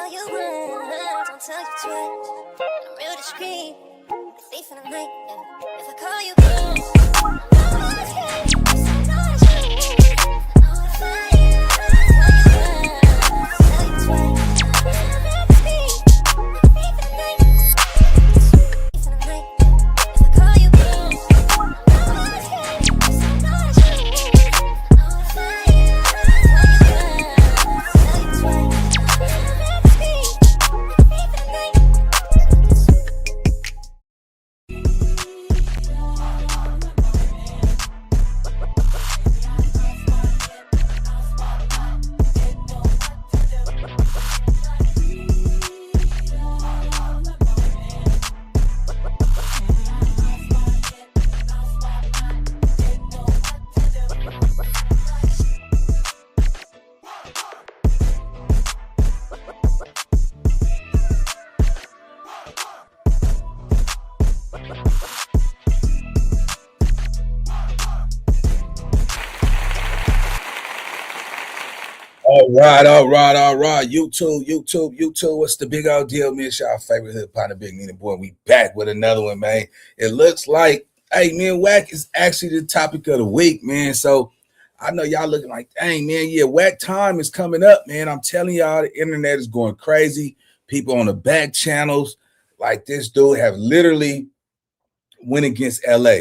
call you one, don't tell you twice. I'm real discreet, a thief in the night. Yeah. If I call you one, I know it's you. I know it's you. I know it's fire. I'll call you one, tell you twice. I'm real discreet, a thief in the night. Thief in the night. If I call you one, I know it's you. I know it's you. I know it's fire. All right. YouTube. What's the big old deal, man? It's y'all favorite hood partner, Big Nina Boy. We back with another one, man. It looks like, hey, man, Wack is actually the topic of the week, man. So I know y'all looking like, dang, man, yeah, Wack time is coming up, man. I'm telling y'all, the internet is going crazy. People on the back channels like this dude have literally went against LA.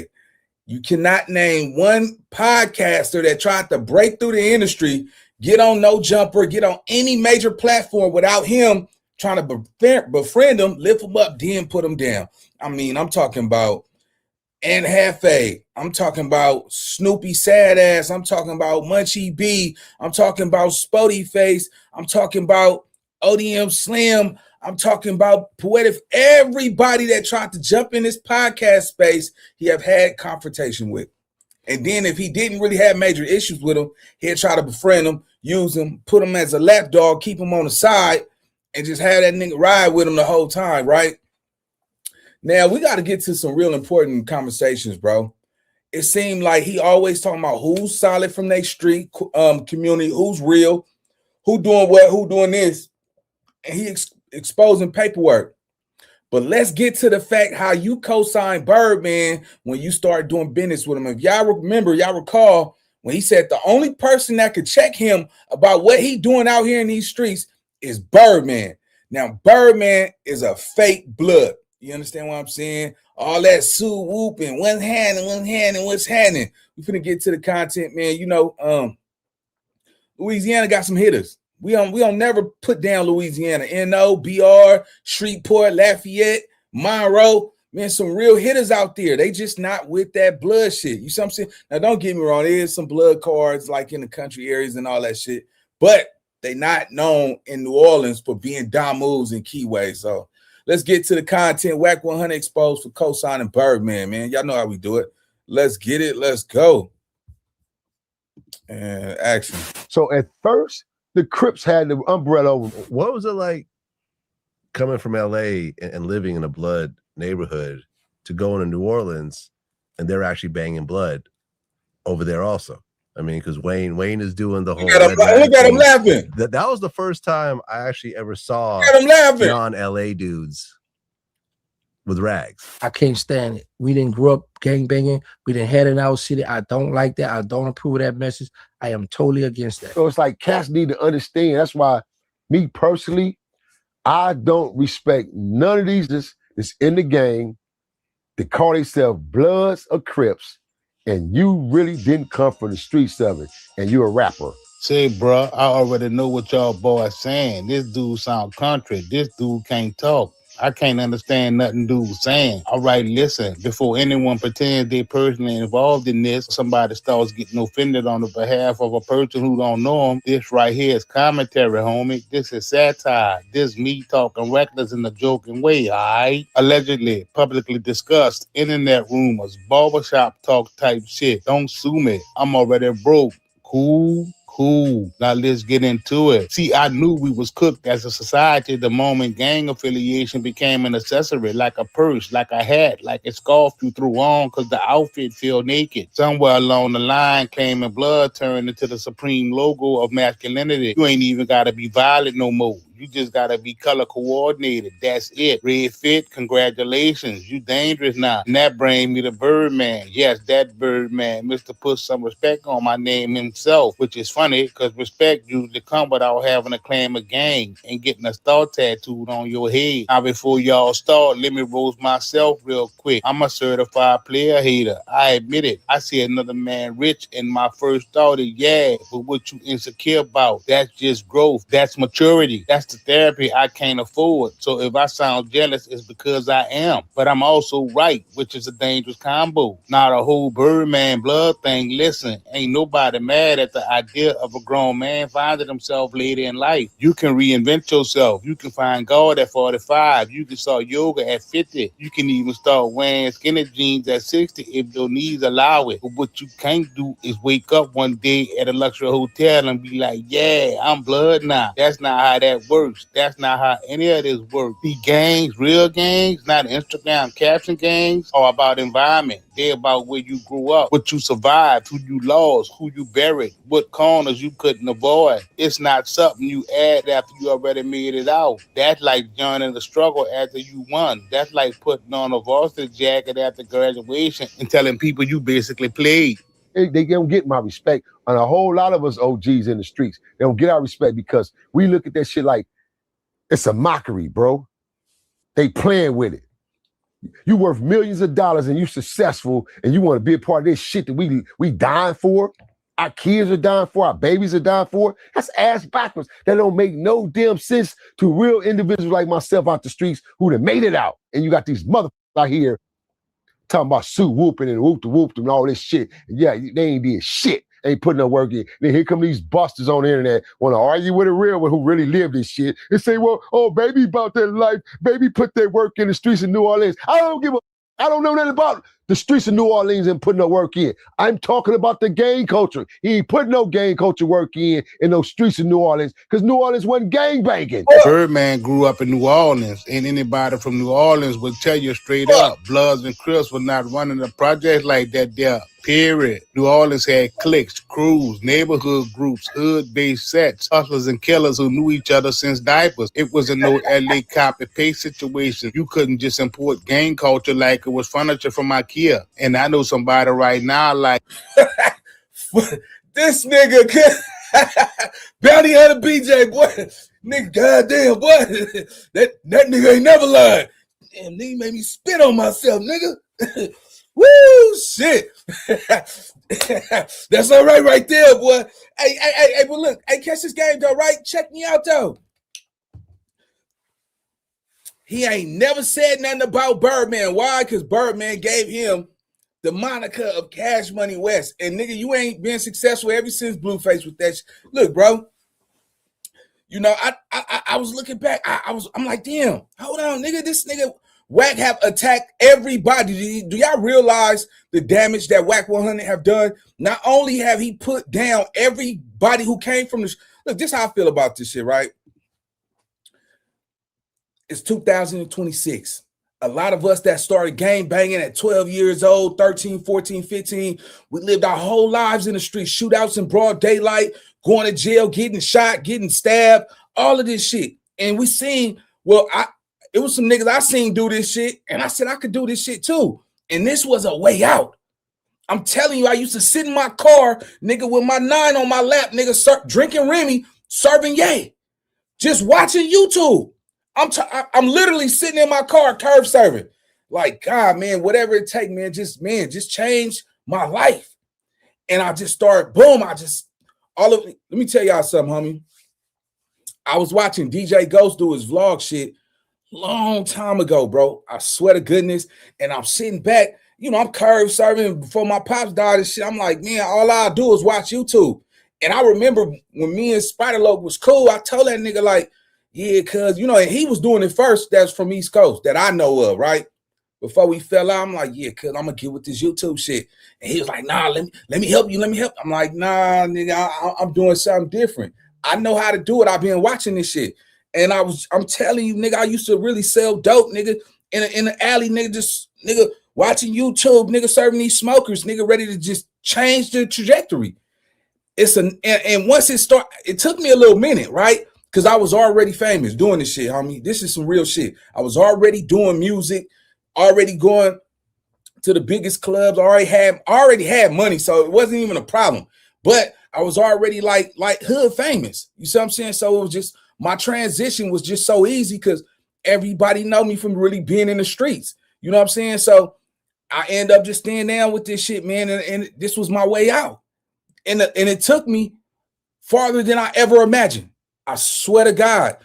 You cannot name one podcaster that tried to break through the industry, get on No Jumper, get on any major platform without him trying to befriend them, lift them up, then put them down. I mean, I'm talking about Anne Hathaway. I'm talking about Snoopy Sad Ass. I'm talking about Munchie B. I'm talking about Spody Face. I'm talking about ODM Slim. I'm talking about Poetic. Everybody that tried to jump in this podcast space, he have had confrontation with. And then if he didn't really have major issues with him, he'd try to befriend him, use him, put him as a lapdog, keep him on the side, and just have that nigga ride with him the whole time, right? Now, we got to get to some real important conversations, bro. It seemed like he always talking about who's solid from their street community, who's real, who doing what, who doing this. And he exposing paperwork. But let's get to the fact how you co-signed Birdman when you started doing business with him. If y'all remember, y'all recall when he said the only person that could check him about what he doing out here in these streets is Birdman. Now, Birdman is a fake blood. You understand what I'm saying? All that Sue whooping, what's happening, what's happening. We finna get to the content, man. You know, Louisiana got some hitters. We don't never put down Louisiana. NO, BR, Shreveport, Lafayette, Monroe. Man, some real hitters out there. They just not with that blood shit. You see what I'm saying? Now, don't get me wrong. There is some blood cards like in the country areas and all that shit. But they not known in New Orleans for being dumb moves and keyways. So let's get to the content. Wack 100 exposed for co-signing Birdman, man. Y'all know how we do it. Let's get it. Let's go. And action. So at first, the Crips had the umbrella over. What was it like coming from LA and living in a blood neighborhood to go into New Orleans and they're actually banging blood over there also? I mean, because Wayne is doing the whole. Look at him laughing. That was the first time I actually ever saw non-LA dudes with rags. I can't stand it. We didn't grow up gangbanging. We didn't head in our city. I don't like that. I don't approve of that message. I am totally against that. So it's like cats need to understand. That's why, me personally, I don't respect none of these that's in the game that call themselves Bloods or Crips, and you really didn't come from the streets of it, and you're a rapper. Say, bro, I already know what y'all boys saying. This dude sound country. This dude can't talk. I can't understand nothing dude's saying. All right, listen, before anyone pretends they personally involved in this, somebody starts getting offended on the behalf of a person who don't know him. This right here is commentary, homie. This is satire. This me talking reckless in a joking way, all right? Allegedly, publicly discussed, internet rumors, barbershop talk type shit. Don't sue me. I'm already broke. Cool. Now let's get into it. See, I knew we was cooked as a society the moment gang affiliation became an accessory, like a purse, like a hat, like a scarf you threw on because the outfit feel naked. Somewhere along the line, claiming blood turned into the supreme logo of masculinity. You ain't even got to be violent no more. You just gotta be color coordinated. That's it. Red fit, congratulations. You dangerous now. And that brings me to Birdman. Yes, that Birdman. Mr. Put some respect on my name himself, which is funny because respect usually come without having to claim a gang and getting a star tattooed on your head. Now, before y'all start, let me roast myself real quick. I'm a certified player hater. I admit it. I see another man rich and my first thought is, yeah, but what you insecure about? That's just growth. That's maturity. That's the therapy I can't afford. So if I sound jealous, it's because I am. But I'm also right, which is a dangerous combo. Not a whole Birdman blood thing. Listen, ain't nobody mad at the idea of a grown man finding himself later in life. You can reinvent yourself. You can find God at 45. You can start yoga at 50. You can even start wearing skinny jeans at 60 if your needs allow it. But what you can't do is wake up one day at a luxury hotel and be like, yeah, I'm blood now. That's not how that works. That's not how any of this works. The gangs, real gangs, not Instagram caption gangs, are about environment. They're about where you grew up, what you survived, who you lost, who you buried, what corners you couldn't avoid. It's not something you add after you already made it out. That's like joining the struggle after you won. That's like putting on a varsity jacket after graduation and telling people you basically played. They don't get my respect. And a whole lot of us OGs in the streets, they don't get our respect because we look at that shit like it's a mockery, bro. They playing with it. You worth millions of dollars and you successful and you want to be a part of this shit that we dying for. Our kids are dying for, our babies are dying for. That's ass backwards. That don't make no damn sense to real individuals like myself out the streets who done made it out. And you got these motherfuckers out here talking about suit whooping and whoop and all this shit. And yeah, they ain't did shit. Ain't putting no work in. Then here come these busters on the internet want to argue with a real one who really lived this shit and say, well, oh, baby about their life. Baby put their work in the streets of New Orleans. I don't know nothing about the streets of New Orleans and putting no work in. I'm talking about the gang culture. He ain't putting no gang culture work in those streets of New Orleans because New Orleans wasn't gang banging. Birdman grew up in New Orleans, and anybody from New Orleans would tell you straight up, Bloods and Crips were not running a project like that there. Period. New Orleans had cliques, crews, neighborhood groups, hood-based sets, hustlers and killers who knew each other since diapers. It was a no LA copy-paste situation. You couldn't just import gang culture like it was furniture from IKEA. And I know somebody right now like this nigga Bounty Hunter BJ, boy. Nigga, goddamn, boy. That nigga ain't never lied. Damn, nigga made me spit on myself, nigga. Woo, shit. That's all right there, boy. Hey, but look, hey, catch this game though, right? Check me out though. He ain't never said nothing about Birdman. Why? Because Birdman gave him the moniker of Cash Money West. And nigga, you ain't been successful ever since Blueface with that. Look, bro. You know, I was looking back. I'm like, damn, hold on, nigga. This nigga Wack have attacked everybody. Do y'all realize the damage that Wack 100 have done? Not only have he put down everybody who came from this. Look, this is how I feel about this shit, right? It's 2026. A lot of us that started gang banging at 12 years old, 13, 14, 15, we lived our whole lives in the street, shootouts in broad daylight, going to jail, getting shot, getting stabbed, all of this shit. And we seen, it was some niggas I seen do this shit, and I said I could do this shit too. And this was a way out. I'm telling you, I used to sit in my car, nigga, with my 9 on my lap, nigga, drinking Remy, serving yay, just watching YouTube. I'm literally sitting in my car, curb serving. Like, God, man, whatever it take, man, just change my life. And I just start, boom, let me tell y'all something, homie. I was watching DJ Ghost do his vlog shit long time ago, bro. I swear to goodness. And I'm sitting back, you know, I'm curb serving before my pops died and shit. I'm like, man, all I do is watch YouTube. And I remember when me and Spider Loc was cool, I told that nigga, like, yeah, cuz, you know, and he was doing it first. That's from East Coast that I know of, right? Before we fell out, I'm like, yeah, cuz I'm gonna get with this YouTube shit. And he was like, nah, let me help you. I'm like, nah, nigga, I'm doing something different. I know how to do it. I've been watching this shit. And I'm telling you, nigga, I used to really sell dope, nigga, in the alley, nigga, watching YouTube, nigga, serving these smokers, nigga, ready to just change the trajectory. And once it took me a little minute, right? because I was already famous doing this shit, homie. This is some real shit. I was already doing music, already going to the biggest clubs. I already had money, so it wasn't even a problem. But I was already like hood famous. You see what I'm saying? So it was just my transition was just so easy because everybody know me from really being in the streets. You know what I'm saying? So I end up just staying down with this shit, man, and this was my way out. And it took me farther than I ever imagined. I swear to God.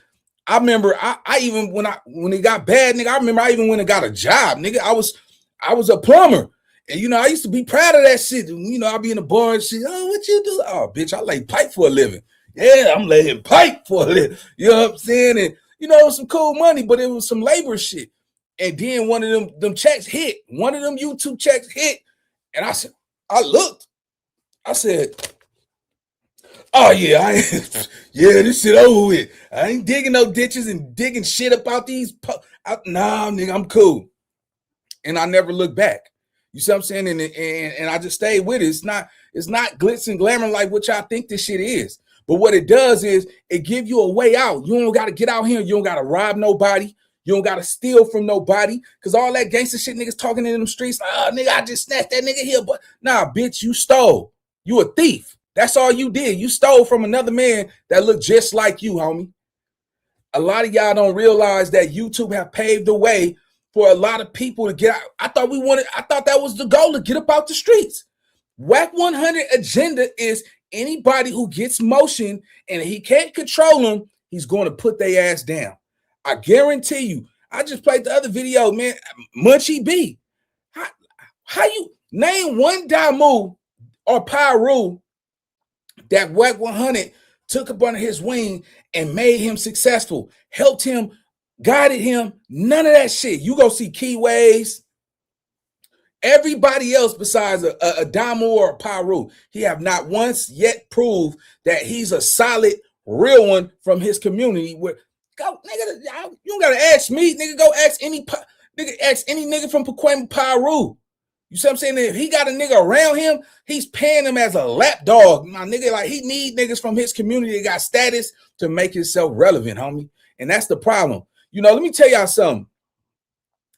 I remember I even when it got bad, nigga, I remember I even went and got a job, nigga. I was a plumber. And you know, I used to be proud of that shit. You know, I'd be in the bar and shit. Oh, what you do? Oh, bitch, I lay pipe for a living. Yeah, I'm laying pipe for a living. You know what I'm saying? And you know, it was some cool money, but it was some labor shit. And then one of them checks hit. One of them YouTube checks hit. And I said, I said, oh yeah, yeah, this shit over with. I ain't digging no ditches and digging shit about these. Nah, nigga, I'm cool. And I never looked back. You see what I'm saying? And I just stayed with it. It's not glitz and glamour like what y'all think this shit is. But what it does is it give you a way out. You don't got to get out here. You don't got to rob nobody. You don't got to steal from nobody. Because all that gangster shit niggas talking in them streets, like, oh, nigga, I just snatched that nigga here. But nah, bitch, you stole. You a thief. That's all you did. You stole from another man that looked just like you, homie. A lot of y'all don't realize that YouTube have paved the way for a lot of people to get out. I thought that was the goal, to get up out the streets. Wack 100 agenda is anybody who gets motion and he can't control them, he's going to put their ass down. I guarantee you. I just played the other video, man. Munchie B. How you name one Damu or Pyru that Wack 100 took up under his wing and made him successful, helped him, guided him? None of that shit. You go see Keyways. Everybody else besides a Damu or a Pyru, he have not once yet proved that he's a solid, real one from his community. Where go, nigga, you don't gotta ask me, nigga. Go ask any nigga from Pacoima Pyru. You see what I'm saying? If he got a nigga around him, he's paying him as a lapdog. My nigga, like, he need niggas from his community that got status to make himself relevant, homie. And that's the problem. You know, let me tell y'all something.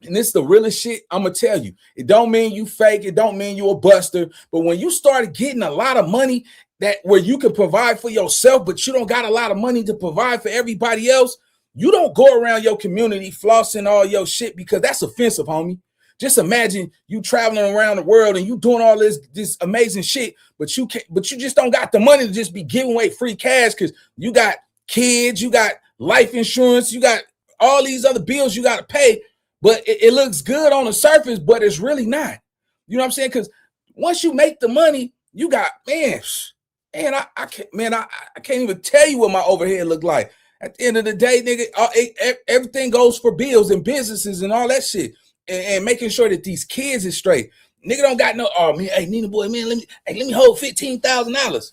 And this is the realest shit I'm gonna tell you. It don't mean you fake. It don't mean you a buster. But when you start getting a lot of money that where you can provide for yourself, but you don't got a lot of money to provide for everybody else, you don't go around your community flossing all your shit, because that's offensive, homie. Just imagine you traveling around the world and you doing all this amazing shit, but you just don't got the money to just be giving away free cash because you got kids, you got life insurance, you got all these other bills you got to pay. But it looks good on the surface, but it's really not. You know what I'm saying? Because once you make the money, you got, I can't even tell you what my overhead look like. At the end of the day, nigga, everything goes for bills and businesses and all that shit, and making sure that these kids is straight. Nigga don't got no. Oh man, hey Nina boy, man, let me hold $15,000.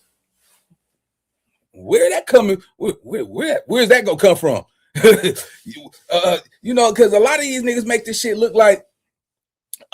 Where that coming? Where's that gonna come from? You know, because a lot of these niggas make this shit look like,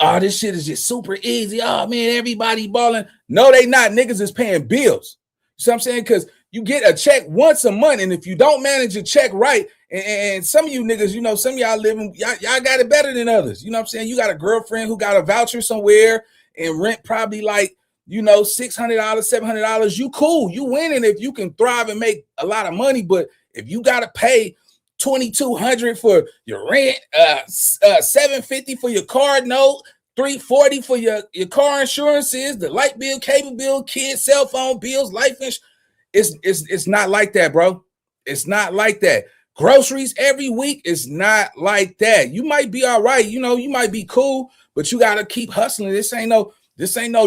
oh, this shit is just super easy. Oh man, everybody balling. No, they not. Niggas is paying bills. You see what I'm saying? Because you get a check once a month, and if you don't manage your check right, and some of you niggas, you know, some of y'all living, y'all got it better than others. You know what I'm saying? You got a girlfriend who got a voucher somewhere and rent probably like, you know, $600, $700. You cool. You winning if you can thrive and make a lot of money. But if you got to pay $2,200 for your rent, $750 for your card note, $340 for your car insurances, the light bill, cable bill, kids, cell phone bills, life insurance. It's not like that, bro. It's not like that. Groceries every week is not like that. You might be all right, you know, you might be cool, but you gotta keep hustling. This ain't no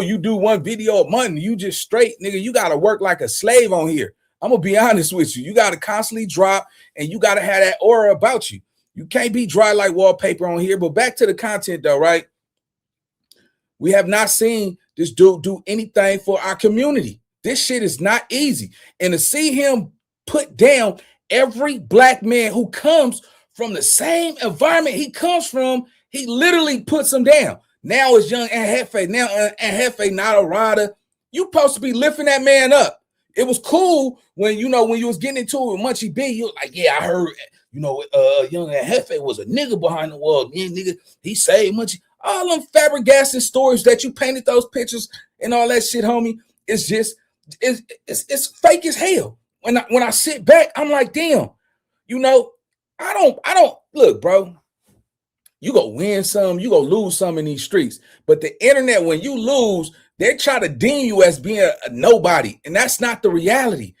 you do one video a month and you just straight, nigga. You gotta work like a slave on here. I'm gonna be honest with you. You gotta constantly drop, and you gotta have that aura about you. You can't be dry like wallpaper on here. But back to the content though, right? We have not seen this dude do anything for our community. This shit is not easy. And to see him put down every black man who comes from the same environment he comes from, he literally puts them down. Now it's young Anhefe. Now Anhefe not a rider. You supposed to be lifting that man up. It was cool when when you was getting into it with Munchie B, you was like, yeah, I heard, Young Hefe was a nigga behind the wall. Yeah, nigga, he saved Munchie. All them Fabregasted stories that you painted those pictures and all that shit, homie, it's just it's fake as hell. When I sit back, I'm like, damn, I don't look, bro. You go win some, you go lose some in these streets. But the internet, when you lose, they try to deem you as being a nobody. And that's not the reality.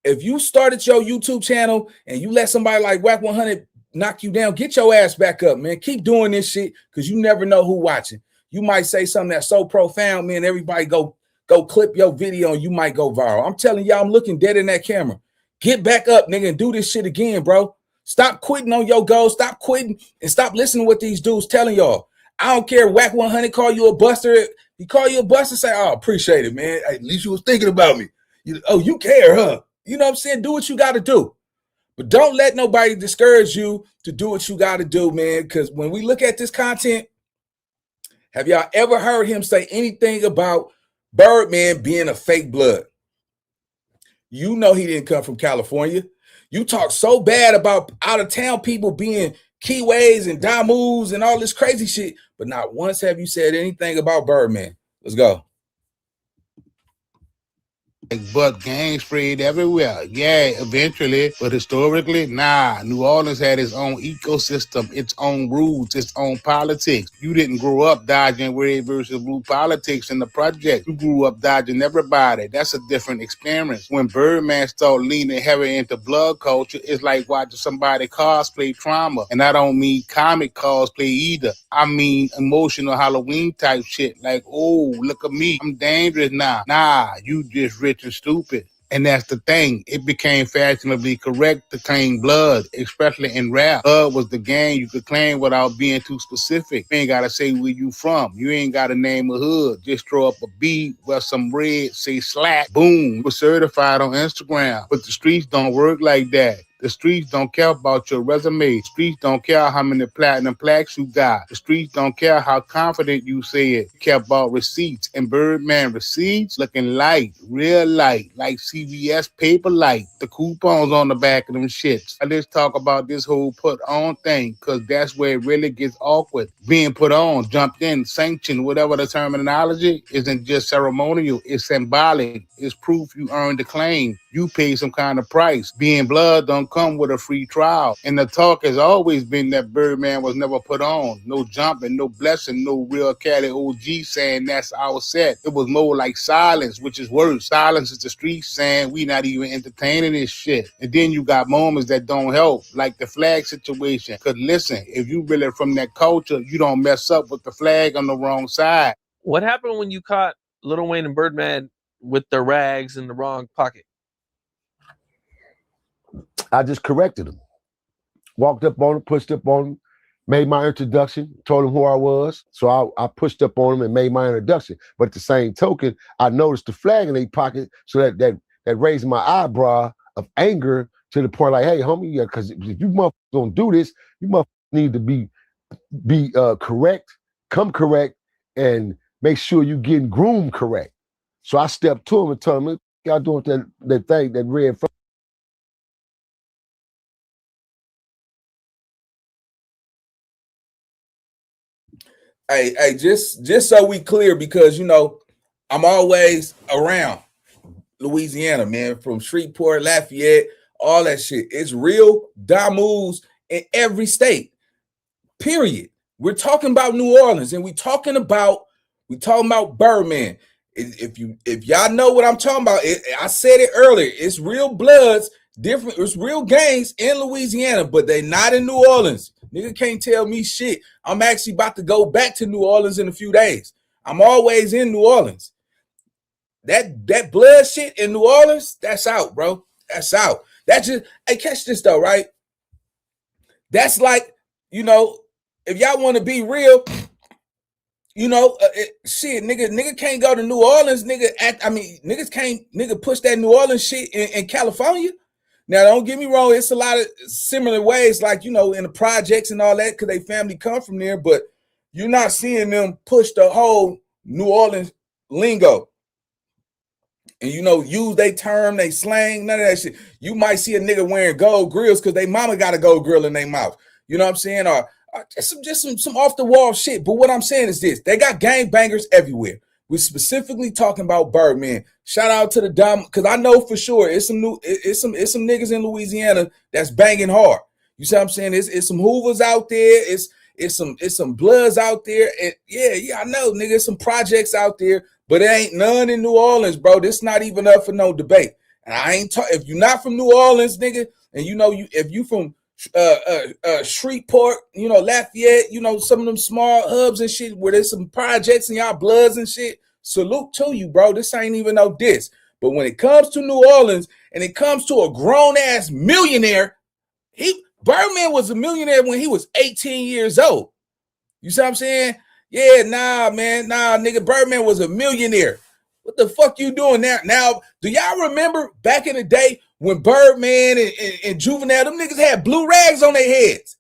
If you started your YouTube channel and you let somebody like Wack 100 knock you down, get your ass back up, man. Keep doing this shit because you never know who watching. You might say something that's so profound, man. Everybody go clip your video and you might go viral. I'm telling y'all, I'm looking dead in that camera. Get back up, nigga, and do this shit again, bro. Stop quitting on your goals. Stop quitting and stop listening to what these dudes telling y'all. I don't care. Wack 100 call you a buster. He call you a buster, say, oh, appreciate it, man. At least you was thinking about me. You care, huh? You know what I'm saying? Do what you got to do. But don't let nobody discourage you to do what you got to do, man. Because when we look at this content, have y'all ever heard him say anything about Birdman being a fake blood? You know he didn't come from California. You talk so bad about out-of-town people being Keyways and Damus and all this crazy shit, but not once have you said anything about Birdman. Let's go. But gang spread everywhere. Yeah, eventually. But historically, nah. New Orleans had its own ecosystem, its own rules, its own politics. You didn't grow up dodging red versus blue politics in the project. You grew up dodging everybody. That's a different experience. When Birdman started leaning heavy into blood culture, it's like watching somebody cosplay trauma. And I don't mean comic cosplay either. I mean emotional Halloween type shit. Like, oh, look at me. I'm dangerous now. Nah, you just rich and stupid. And that's the thing. It became fashionably correct to claim blood, especially in rap. Blood was the gang you could claim without being too specific. You ain't got to say where you from. You ain't got to name a hood. Just throw up a B, wear some red, say slack, boom. We're certified on Instagram. But the streets don't work like that. The streets don't care about your resume. The streets don't care how many platinum plaques you got. The streets don't care how confident you say it. They care about receipts. And Birdman receipts looking light, real light, like CVS paper light. The coupons on the back of them shits. I just talk about this whole put on thing because that's where it really gets awkward. Being put on, jumped in, sanctioned, whatever the terminology, isn't just ceremonial. It's symbolic. It's proof you earned the claim. You pay some kind of price. Being blood don't come with a free trial. And the talk has always been that Birdman was never put on. No jumping, no blessing, no real Cali OG saying that's our set. It was more like silence, which is worse. Silence is the streets saying we not even entertaining this shit. And then you got moments that don't help, like the flag situation. Because listen, if you really from that culture, you don't mess up with the flag on the wrong side. What happened when you caught Lil Wayne and Birdman with the rags in the wrong pocket? I just corrected him. Walked up on him, pushed up on him, made my introduction, told him who I was. So I pushed up on him and made my introduction. But at the same token, I noticed the flag in their pocket, so that raised my eyebrow of anger to the point like, hey, homie, yeah, because if you motherfuckers don't do this, you motherfuckers need to be correct, come correct, and make sure you getting groomed correct. So I stepped to him and told him, y'all doing that thing, that red flag. Hey, just so we clear, because I'm always around Louisiana, man, from Shreveport, Lafayette, all that shit. It's real Damus in every state. Period. We're talking about New Orleans, and we're talking about Birdman. If y'all know what I'm talking about, I said it earlier. It's real bloods, different. It's real gangs in Louisiana, but they not in New Orleans. Nigga can't tell me shit. I'm actually about to go back to New Orleans in a few days. I'm always in New Orleans. That blood shit in New Orleans, that's out, bro. That's out. That's just, hey, catch this though, right? That's like, if y'all want to be real, shit, nigga can't go to New Orleans, niggas can't push that New Orleans shit in California. Now, don't get me wrong, it's a lot of similar ways, like, in the projects and all that, because they family come from there, but you're not seeing them push the whole New Orleans lingo. and use they term, they slang, none of that shit. You might see a nigga wearing gold grills because they mama got a gold grill in their mouth. You know what I'm saying? Or just some off the wall shit. But what I'm saying is this: they got gangbangers everywhere. We're specifically talking about Birdman. Shout out to the dumb, because I know for sure it's some niggas in Louisiana that's banging hard. You see what I'm saying? It's some Hoovers out there. It's some Bloods out there. And yeah, I know, nigga. It's some projects out there, but it ain't none in New Orleans, bro. This not even up for no debate. And I ain't if you're not from New Orleans, nigga, and if you from Shreveport, Lafayette, some of them small hubs and shit where there's some projects and y'all Bloods and shit. Salute to you, bro. This ain't even no diss. But when it comes to New Orleans and it comes to a grown ass millionaire, Birdman was a millionaire when he was 18 years old. You see what I'm saying? Yeah, nah, man. Nah, nigga, Birdman was a millionaire. What the fuck you doing now? Now, do y'all remember back in the day when Birdman and Juvenile, them niggas had blue rags on their heads?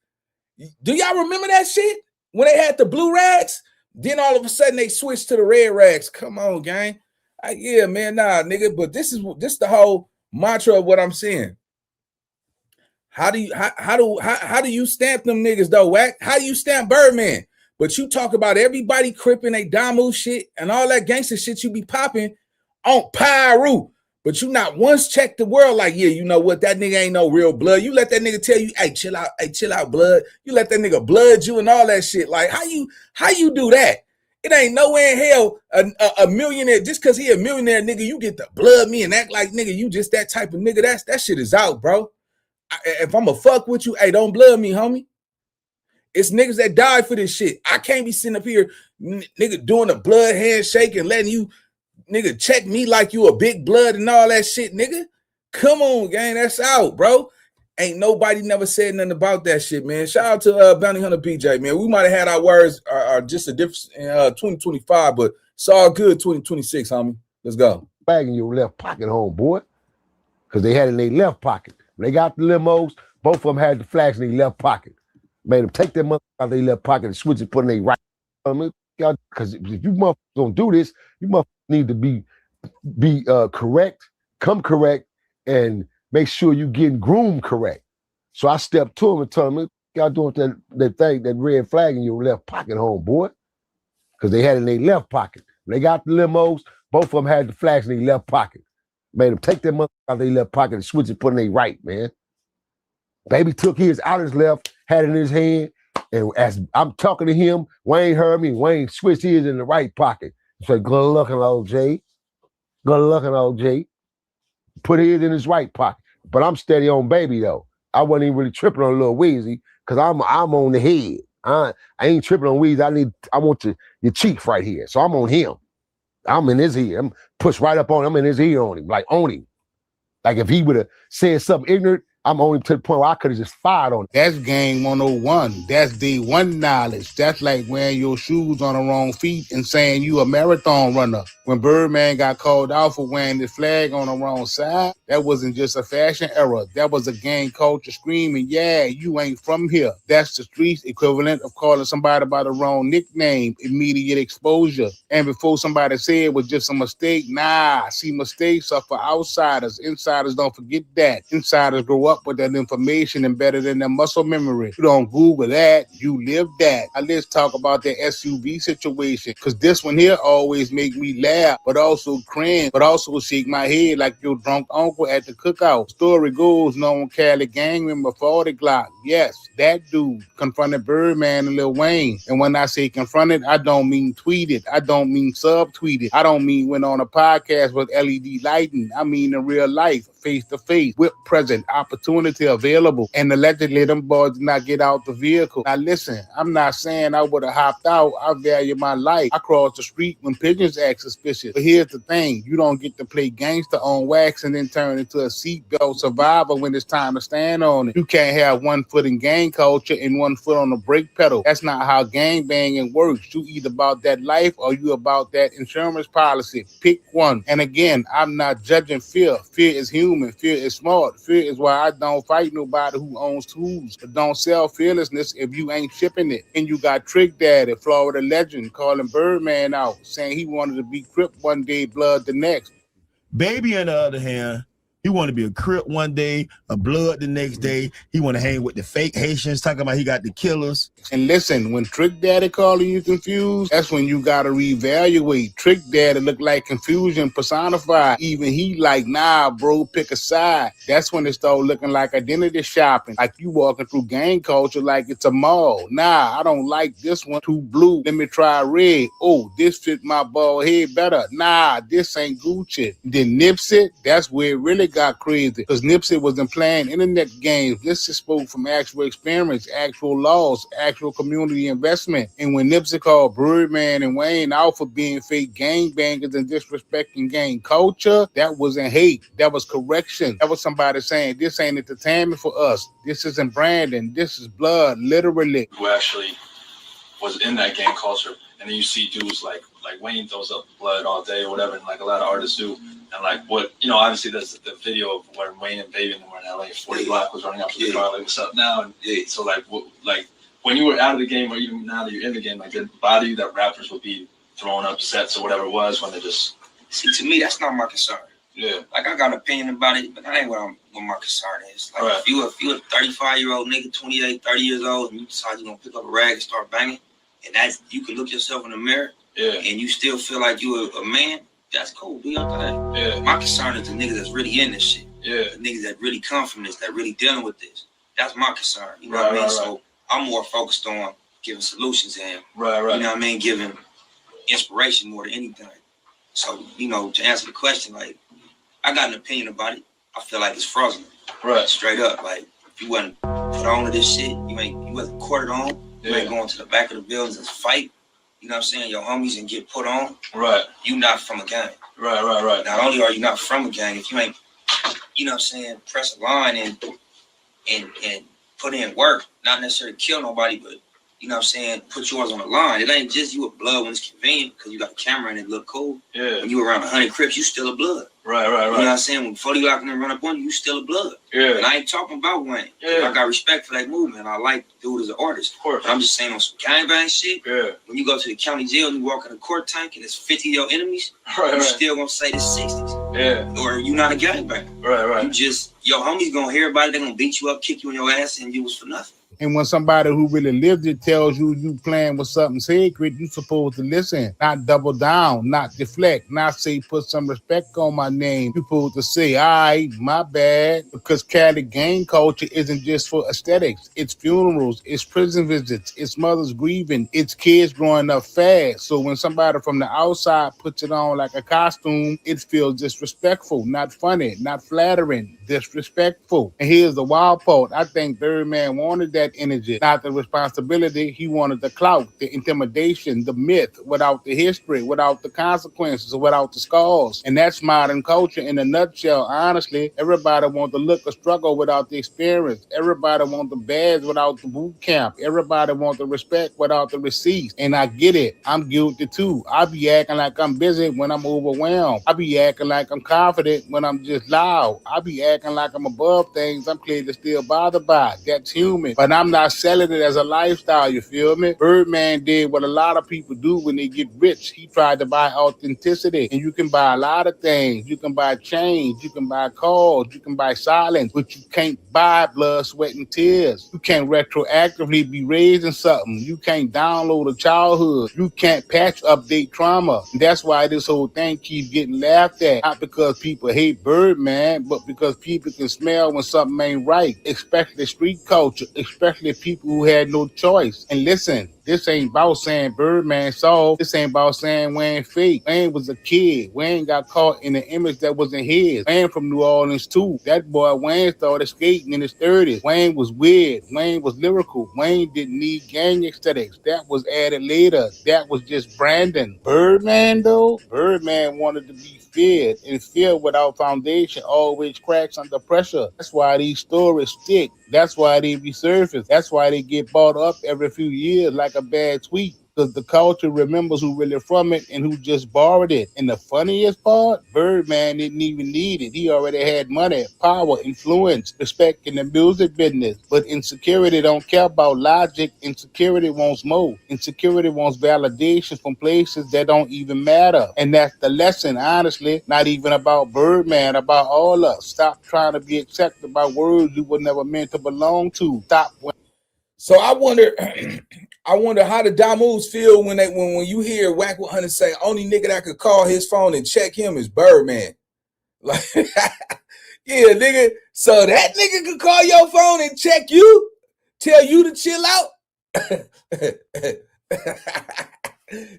Do y'all remember that shit? When they had the blue rags? Then all of a sudden they switched to the red rags. Come on, gang. Yeah, man, nah, nigga. But this is the whole mantra of what I'm saying. How do you stamp them niggas though, Wack? How do you stamp Birdman? But you talk about everybody cripping a Damu shit and all that gangster shit you be popping on Pyru. But you not once check the world like, yeah, you know what? That nigga ain't no real blood. You let that nigga tell you, hey, chill out, blood. You let that nigga blood you and all that shit. Like, how you do that? It ain't nowhere in hell a millionaire, just because he a millionaire, nigga, you get to blood me and act like, nigga, you just that type of nigga. That shit is out, bro. If I'm a fuck with you, hey, don't blood me, homie. It's niggas that died for this shit. I can't be sitting up here, nigga, doing a blood handshake and letting you, nigga, check me like you a big blood and all that shit, nigga. Come on, gang, that's out, bro. Ain't nobody never said nothing about that shit, man. Shout out to Bounty Hunter BJ, man. We might have had our words are just a difference in 2025, but it's all good 2026, homie. Let's go. Bag in your left pocket, homeboy, because they had it in their left pocket. When they got the limos, both of them had the flags in their left pocket. Made them take their money out of their left pocket and switch it, put in their right. Because if you motherfuckers don't do this, you motherfuckers need to be correct, come correct, and make sure you getting groomed correct. So I stepped to him and told him, y'all doing that thing, that red flag in your left pocket, homeboy. Because they had it in their left pocket. When they got the limos, both of them had the flags in their left pocket. Made them take their money out of their left pocket and switch it, put in their right, man. Baby took his out his left, had it in his hand, and as I'm talking to him, Wayne heard me. Wayne switched his in the right pocket. He said, good looking, old J. Good looking, old J. Put his in his right pocket. But I'm steady on baby, though. I wasn't even really tripping on Lil Weezy, because I'm on the head. I ain't tripping on Weezy. I want your cheeks right here. So I'm on him. I'm in his ear. I'm pushed right up on him. I'm in his ear on him, like on him. Like if he would have said something ignorant, I'm on him to the point where I could have just fired on him. That's game 101. That's day one knowledge. That's like wearing your shoes on the wrong feet and saying you a marathon runner. When Birdman got called out for wearing the flag on the wrong side, that wasn't just a fashion error. That was a gang culture screaming, yeah, you ain't from here. That's the streets equivalent of calling somebody by the wrong nickname, immediate exposure. And before somebody said it was just a mistake, nah, see, mistakes are for outsiders. Insiders don't forget that. Insiders grow up with that information embedded in their muscle memory. You don't Google that, you live that. Now let's talk about the SUV situation, because this one here always make me laugh, but also cringe, but also shake my head like your drunk uncle at the cookout. Story goes, known Cali gang member 40 Glock. Yes, that dude confronted Birdman and Lil Wayne. And when I say confronted, I don't mean tweeted. I don't mean subtweeted. I don't mean went on a podcast with LED lighting. I mean in real life, face to face, with present, opportunity available. And allegedly, them boys did not get out the vehicle. Now listen, I'm not saying I would have hopped out. I value my life. I crossed the street when pigeons act suspicious. But here's the thing, you don't get to play gangster on wax and then turn into a seatbelt survivor when it's time to stand on it. You can't have 1 foot in gang culture and 1 foot on the brake pedal. That's not how gang banging works. You either about that life or you about that insurance policy. Pick one. And again, I'm not judging fear. Fear is human. Fear is smart. Fear is why I don't fight nobody who owns tools. But don't sell fearlessness if you ain't shipping it. And you got Trick Daddy, Florida legend, calling Birdman out, saying he wanted to be Crip one day, Blood the next. Baby, on the other hand, he want to be a Crip one day, a Blood the next day. He want to hang with the fake Haitians, talking about he got the killers. And listen, when Trick Daddy calling you confused, that's when you gotta reevaluate. Trick Daddy look like confusion personified. Even he like, nah, bro, pick a side. That's when it start looking like identity shopping. Like you walking through gang culture like it's a mall. Nah, I don't like this one. Too blue. Let me try red. Oh, this fit my bald head better. Nah, this ain't Gucci. Then Nipsey, that's where it really got crazy. Because Nipsey wasn't playing internet games. Nipsey spoke from actual experience, actual laws, actual community investment. And when Nipsey called Birdman and Wayne out for being fake gangbangers and disrespecting gang culture, that wasn't hate. That was correction. That was somebody saying, this ain't entertainment for us. This isn't branding. This is blood, literally. Who actually was in that gang culture. And then you see dudes like Wayne throws up blood all day or whatever, and like a lot of artists do. And like what, obviously there's the video of when Wayne and Baby and them were in LA, 40 Black was running up to the car, like, what's up now? And so like, when you were out of the game or even now that you're in the game, like, did it bother you that rappers would be throwing up sets or whatever it was when they just... See, to me, that's not my concern. Yeah. Like, I got an opinion about it, but that ain't what my concern is. Like, if you a 35-year-old nigga, 28, 30 years old, and you decide you're gonna pick up a rag and start banging, and that's, you can look yourself in the mirror, and you still feel like you a man, that's cool, do your thing. Yeah. My concern is the niggas that's really in this shit. Yeah. The niggas that really come from this, that really dealing with this. That's my concern. You know what I mean? So I'm more focused on giving solutions and you know what I mean, giving inspiration more than anything. So, to answer the question, like, I got an opinion about it. I feel like it's frozen. Right. Straight up. Like, if you wasn't put on to this shit, you wasn't courted on, you ain't going to the back of the buildings and fight. You know what I'm saying? Your homies and get put on. Right. You not from a gang. Right. Not only are you not from a gang, if you ain't, you know what I'm saying, press a line and put in work, not necessarily kill nobody, but you know what I'm saying, put yours on the line. It ain't just you a blood when it's convenient because you got a camera and it look cool. Yeah. When you around 100 Crips, you still a blood. Right. You know what I'm saying? When 40 Lock and them run up on you, you still a blood. Yeah. And I ain't talking about Wayne. Yeah. I got respect for that movement. I like the dude as an artist. Of course. But I'm just saying on some gangbang shit. Yeah. When you go to the county jail and you walk in a court tank and it's 50 of your enemies, you still gonna say the 60s. Yeah. Or you not a gangbanger. Right. You just, your homies gonna hear about it, they gonna beat you up, kick you in your ass, and you was for nothing. And when somebody who really lives it tells you playing with something sacred, you supposed to listen, not double down, not deflect, not say put some respect on my name. You supposed to say, all right, my bad, because Cali gang culture isn't just for aesthetics. It's funerals, it's prison visits, it's mothers grieving, it's kids growing up fast. So when somebody from the outside puts it on like a costume, it feels disrespectful, not funny, not flattering, disrespectful. And here's the wild part. I think Birdman wanted that energy, not the responsibility. He wanted the clout, the intimidation, the myth, without the history, without the consequences, without the scars. And that's modern culture in a nutshell. Honestly, everybody wants to look or struggle without the experience. Everybody wants the badge without the boot camp. Everybody wants the respect without the receipts. And I get it. I'm guilty too. I be acting like I'm busy when I'm overwhelmed. I be acting like I'm confident when I'm just loud. I be acting like I'm above things I'm clearly still bothered by. That's human. But I'm not selling it as a lifestyle, you feel me? Birdman did what a lot of people do when they get rich. He tried to buy authenticity. And you can buy a lot of things. You can buy chains. You can buy cars. You can buy silence. But you can't buy blood, sweat, and tears. You can't retroactively be raised in something. You can't download a childhood. You can't patch update trauma. And that's why this whole thing keeps getting laughed at. Not because people hate Birdman, but because people can smell when something ain't right. Especially street culture. Especially people who had no choice. And listen, this ain't about saying Birdman soft. This ain't about saying Wayne fake. Wayne was a kid. Wayne got caught in an image that wasn't his. Wayne from New Orleans too. That boy Wayne started skating in his 30s. Wayne was weird. Wayne was lyrical. Wayne didn't need gang aesthetics. That was added later. That was just Brandon. Birdman though? Birdman wanted to be feared, and fear without foundation always cracks under pressure. That's why these stories stick. That's why they resurface. That's why they get bought up every few years like a bad tweet. because the culture remembers who really from it and who just borrowed it. And the funniest part, Birdman didn't even need it. He already had money, power, influence, respect in the music business. But insecurity don't care about logic. Insecurity wants more. Insecurity wants validation from places that don't even matter. And that's the lesson, honestly, not even about Birdman, about all us. Stop trying to be accepted by words you were never meant to belong to. Stop. So I wonder, I wonder how the Damus feel when you hear Wack 100 say only nigga that could call his phone and check him is Birdman. Like, yeah, nigga. So that nigga could call your phone and check you, tell you to chill out.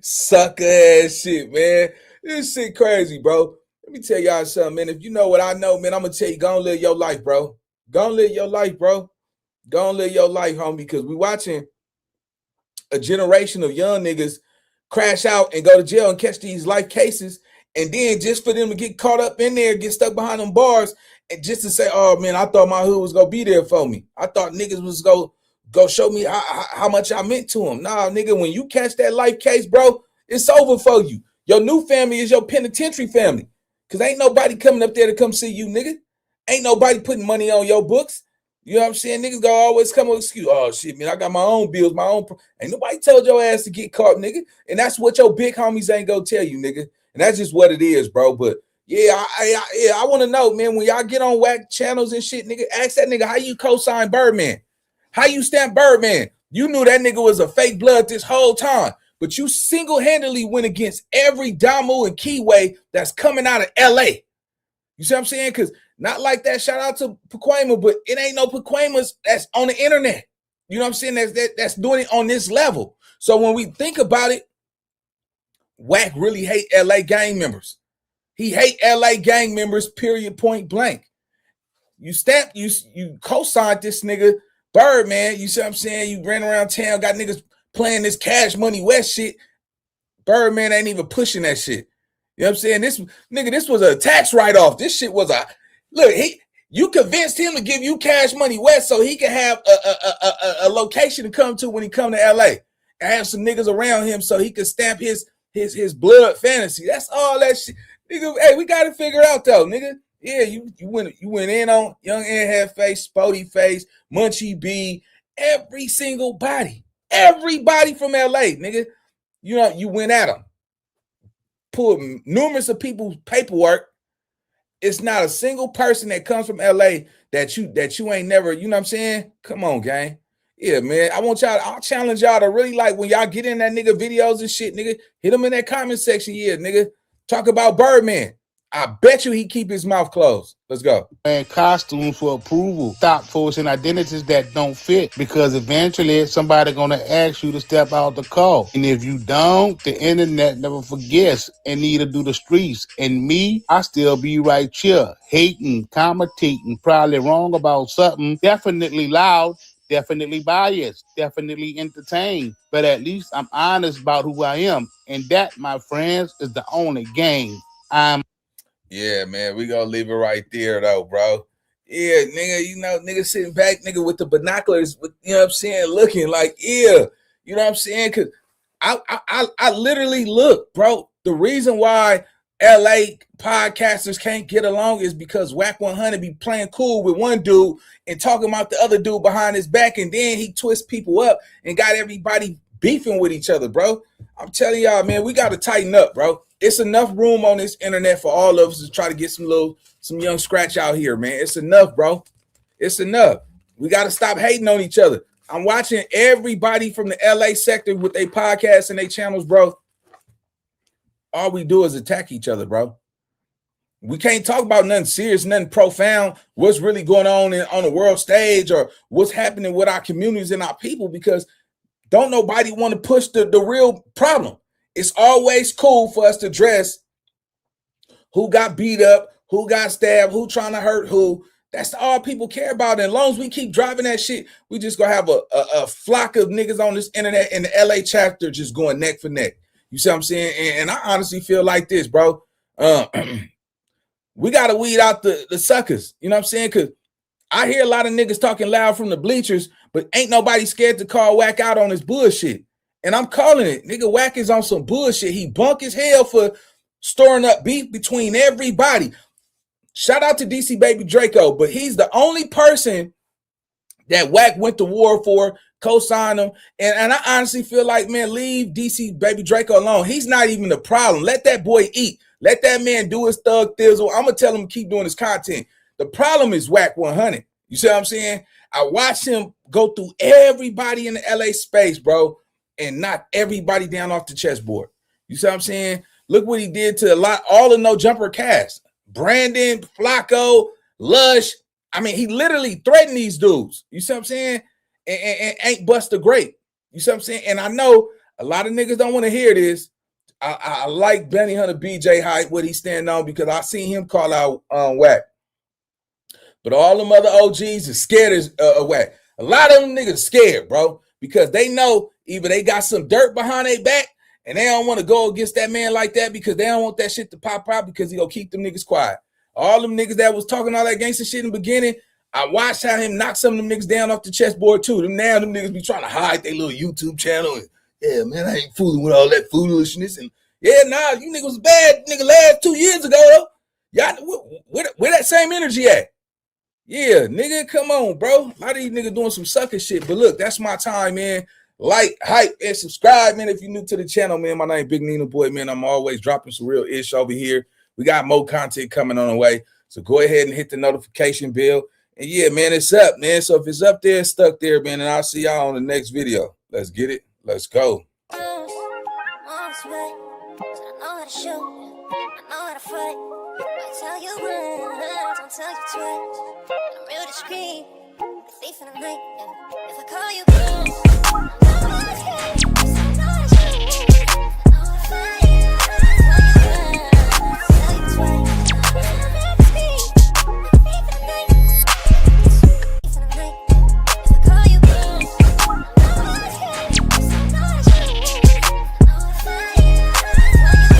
Sucker ass shit, man. This shit crazy, bro. Let me tell y'all something, man. If you know what I know, man, I'm gonna tell you, go and live your life, bro. Go and live your life, bro. Go and live your life, homie, because we watching a generation of young niggas crash out and go to jail and catch these life cases. And then just for them to get caught up in there, get stuck behind them bars, and just to say, oh, man, I thought my hood was going to be there for me. I thought niggas was go show me how much I meant to them. Nah, nigga, when you catch that life case, bro, it's over for you. Your new family is your penitentiary family, because ain't nobody coming up there to come see you, nigga. Ain't nobody putting money on your books. You know what I'm saying? Niggas gonna always come with excuse. Oh shit, man, I got my own bills, my own. Ain't nobody told your ass to get caught, nigga. And that's what your big homies ain't gonna tell you, nigga. And that's just what it is, bro. But yeah, I want to know, man, when y'all get on Wack channels and shit, nigga, ask that nigga how you co-sign Birdman, how you stamp Birdman. You knew that nigga was a fake blood this whole time, but you single-handedly went against every Damu and Keyway that's coming out of LA. You see what I'm saying? Because not like that. Shout out to Paquema, but it ain't no Paquemas that's on the internet. You know what I'm saying? That's doing it on this level. So when we think about it, Wack really hate LA gang members. He hate LA gang members, period, point blank. You co-signed this nigga Birdman. You see what I'm saying? You ran around town, got niggas playing this Cash Money West shit. Birdman ain't even pushing that shit. You know what I'm saying? This was a tax write-off. This shit was you convinced him to give you Cash Money West so he can have a location to come to when he come to LA and have some niggas around him so he can stamp his blood fantasy. That's all that shit. Nigga, hey, we got to figure it out though, nigga. Yeah, you went in on Young Airhead Face, Spody Face, Munchie B, everybody from LA, nigga. You know, you went at them. Pulled numerous of people's paperwork. It's not a single person that comes from LA that you ain't never, you know what I'm saying? Come on, gang. Yeah, man. I'll challenge y'all to really, like, when y'all get in that nigga videos and shit, nigga, hit them in that comment section. Yeah, nigga. Talk about Birdman. I bet you he keep his mouth closed. Let's go. And costumes for approval. Stop forcing identities that don't fit, because eventually somebody gonna ask you to step out the call. And if you don't, the internet never forgets, and neither do the streets. And me, I still be right here, hating, commentating, probably wrong about something, definitely loud, definitely biased, definitely entertained. But at least I'm honest about who I am. And that, my friends, is the only game. Yeah, man, we gonna leave it right there though, bro. Yeah, nigga, you know, nigga sitting back, nigga, with the binoculars, with, you know what I'm saying, looking like, yeah, you know what I'm saying? Cause I literally look, bro. The reason why LA podcasters can't get along is because Wack 100 be playing cool with one dude and talking about the other dude behind his back, and then he twists people up and got everybody beefing with each other, bro. I'm telling y'all, man, we gotta tighten up, bro. It's enough room on this internet for all of us to try to get some young scratch out here, man. It's enough, bro. It's enough. We got to stop hating on each other. I'm watching everybody from the LA sector with their podcasts and their channels, bro. All we do is attack each other, bro. We can't talk about nothing serious, nothing profound, what's really going on on the world stage or what's happening with our communities and our people, because don't nobody want to push the real problem. It's always cool for us to address who got beat up, who got stabbed, who trying to hurt who. That's all people care about. And as long as we keep driving that shit, we just gonna have a flock of niggas on this internet in the LA chapter just going neck for neck. You see what I'm saying? And I honestly feel like this, bro. We gotta weed out the suckers. You know what I'm saying? Because I hear a lot of niggas talking loud from the bleachers, but ain't nobody scared to call Wack out on his bullshit. And I'm calling it. Nigga, Wack is on some bullshit. He bunk as hell for storing up beef between everybody. Shout out to DC Baby Draco, but he's the only person that Wack went to war for, co-signed him. And I honestly feel like, man, leave DC Baby Draco alone. He's not even the problem. Let that boy eat. Let that man do his thug thizzle. I'm going to tell him to keep doing his content. The problem is Wack 100. You see what I'm saying? I watched him go through everybody in the LA space, bro, and knock everybody down off the chessboard. You see what I'm saying? Look what he did to all the No Jumper cast. Brandon, Flacco, Lush. I mean, he literally threatened these dudes. You see what I'm saying? And ain't bust a grape. You see what I'm saying? And I know a lot of niggas don't want to hear this. I like Benny Hunter BJ Hype, what he stand on, because I seen him call out Wack. But all them other OGs is scared of Wack. A lot of them niggas scared, bro, because they know either they got some dirt behind their back and they don't want to go against that man like that because they don't want that shit to pop out because he gonna keep them niggas quiet. All them niggas that was talking all that gangster shit in the beginning, I watched how him knock some of them niggas down off the chessboard too. Now them niggas be trying to hide their little YouTube channel. And, yeah, man, I ain't fooling with all that foolishness. And yeah, nah, you niggas was bad, nigga, last 2 years ago, though. Y'all, where that same energy at? Yeah, nigga, come on, bro. A lot of these niggas doing some sucker shit. But look, that's my time, man. Like, hype, and subscribe, man, if you're new to the channel, man. My name is Big Nina Boy, man. I'm always dropping some real ish over here. We got more content coming on the way. So go ahead and hit the notification bell. And yeah, man, it's up, man. So if it's up there, it's stuck there, man. And I'll see y'all on the next video. Let's get it. Let's go. Mom's right, so I know how to shoot, I know how to fight. I tell you once, don't tell you twice. I'm real discreet, a thief in the night. Yeah. If I call you.